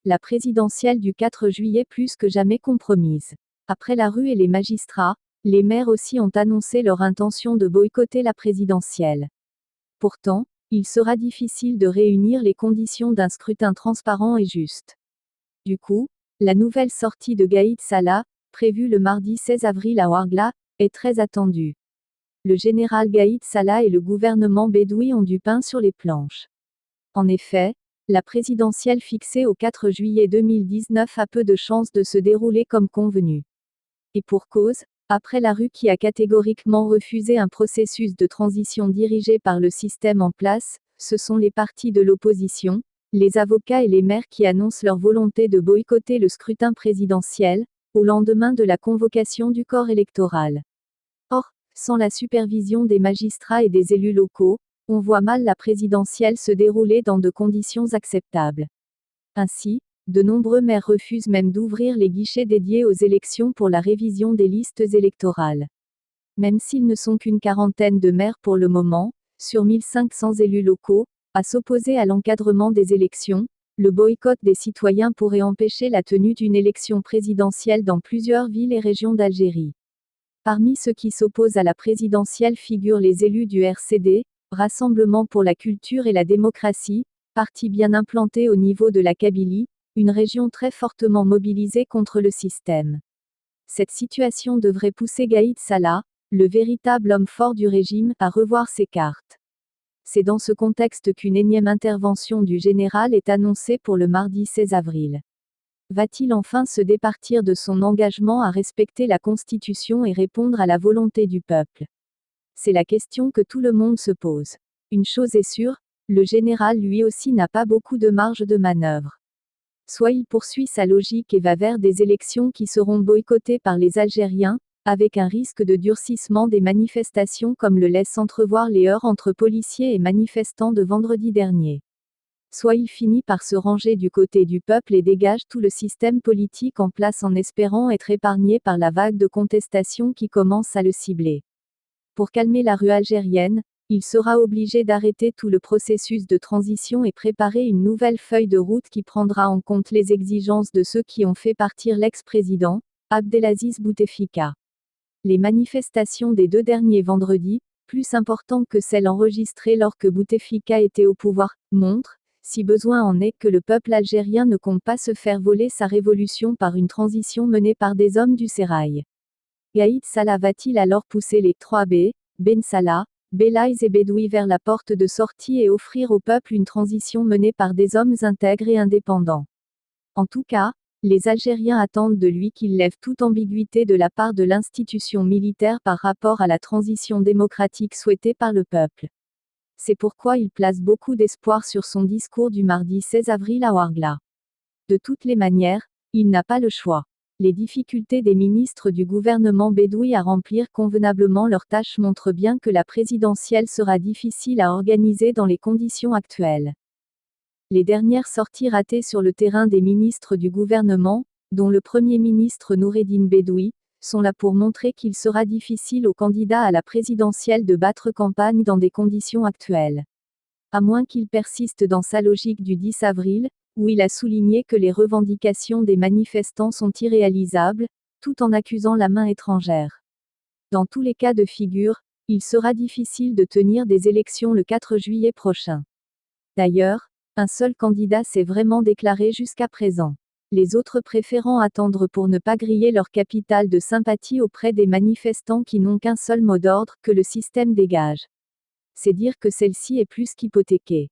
la présidentielle du 4 juillet plus que jamais compromise. Après la rue et les magistrats, les maires aussi ont annoncé leur intention de boycotter la présidentielle. Pourtant, il sera difficile de réunir les conditions d'un scrutin transparent et juste. Du coup, la nouvelle sortie de Gaïd Salah, prévue le mardi 16 avril à Ouargla, est très attendue. Le général Gaïd Salah et le gouvernement bédoui ont du pain sur les planches. En effet, la présidentielle fixée au 4 juillet 2019 a peu de chances de se dérouler comme convenu. Et pour cause, après la rue qui a catégoriquement refusé un processus de transition dirigé par le système en place, ce sont les partis de l'opposition, les avocats et les maires qui annoncent leur volonté de boycotter le scrutin présidentiel, au lendemain de la convocation du corps électoral. Or, sans la supervision des magistrats et des élus locaux, on voit mal la présidentielle se dérouler dans de conditions acceptables. Ainsi, de nombreux maires refusent même d'ouvrir les guichets dédiés aux élections pour la révision des listes électorales. Même s'ils ne sont qu'une quarantaine de maires pour le moment, sur 1500 élus locaux, à s'opposer à l'encadrement des élections, le boycott des citoyens pourrait empêcher la tenue d'une élection présidentielle dans plusieurs villes et régions d'Algérie. Parmi ceux qui s'opposent à la présidentielle figurent les élus du RCD, Rassemblement pour la culture et la démocratie, parti bien implanté au niveau de la Kabylie, une région très fortement mobilisée contre le système. Cette situation devrait pousser Gaïd Salah, le véritable homme fort du régime, à revoir ses cartes. C'est dans ce contexte qu'une énième intervention du général est annoncée pour le mardi 16 avril. Va-t-il enfin se départir de son engagement à respecter la Constitution et répondre à la volonté du peuple? C'est la question que tout le monde se pose. Une chose est sûre, le général lui aussi n'a pas beaucoup de marge de manœuvre. Soit il poursuit sa logique et va vers des élections qui seront boycottées par les Algériens, avec un risque de durcissement des manifestations comme le laissent entrevoir les heurts entre policiers et manifestants de vendredi dernier. Soit il finit par se ranger du côté du peuple et dégage tout le système politique en place en espérant être épargné par la vague de contestation qui commence à le cibler. Pour calmer la rue algérienne, il sera obligé d'arrêter tout le processus de transition et préparer une nouvelle feuille de route qui prendra en compte les exigences de ceux qui ont fait partir l'ex-président, Abdelaziz Bouteflika. Les manifestations des 2 derniers vendredis, plus importantes que celles enregistrées lorsque Bouteflika était au pouvoir, montrent, si besoin en est, que le peuple algérien ne compte pas se faire voler sa révolution par une transition menée par des hommes du sérail. Gaïd Salah va-t-il alors pousser les 3 B, Ben Salah, Belaïs et Bédoui vers la porte de sortie et offrir au peuple une transition menée par des hommes intègres et indépendants? En tout cas, les Algériens attendent de lui qu'il lève toute ambiguïté de la part de l'institution militaire par rapport à la transition démocratique souhaitée par le peuple. C'est pourquoi il place beaucoup d'espoir sur son discours du mardi 16 avril à Ouargla. De toutes les manières, il n'a pas le choix. Les difficultés des ministres du gouvernement bédoui à remplir convenablement leurs tâches montrent bien que la présidentielle sera difficile à organiser dans les conditions actuelles. Les dernières sorties ratées sur le terrain des ministres du gouvernement, dont le Premier ministre Noureddine Bédoui, sont là pour montrer qu'il sera difficile aux candidats à la présidentielle de battre campagne dans des conditions actuelles. À moins qu'il persiste dans sa logique du 10 avril, où il a souligné que les revendications des manifestants sont irréalisables, tout en accusant la main étrangère. Dans tous les cas de figure, il sera difficile de tenir des élections le 4 juillet prochain. D'ailleurs, un seul candidat s'est vraiment déclaré jusqu'à présent. Les autres préférant attendre pour ne pas griller leur capital de sympathie auprès des manifestants qui n'ont qu'un seul mot d'ordre, que le système dégage. C'est dire que celle-ci est plus qu'hypothéquée.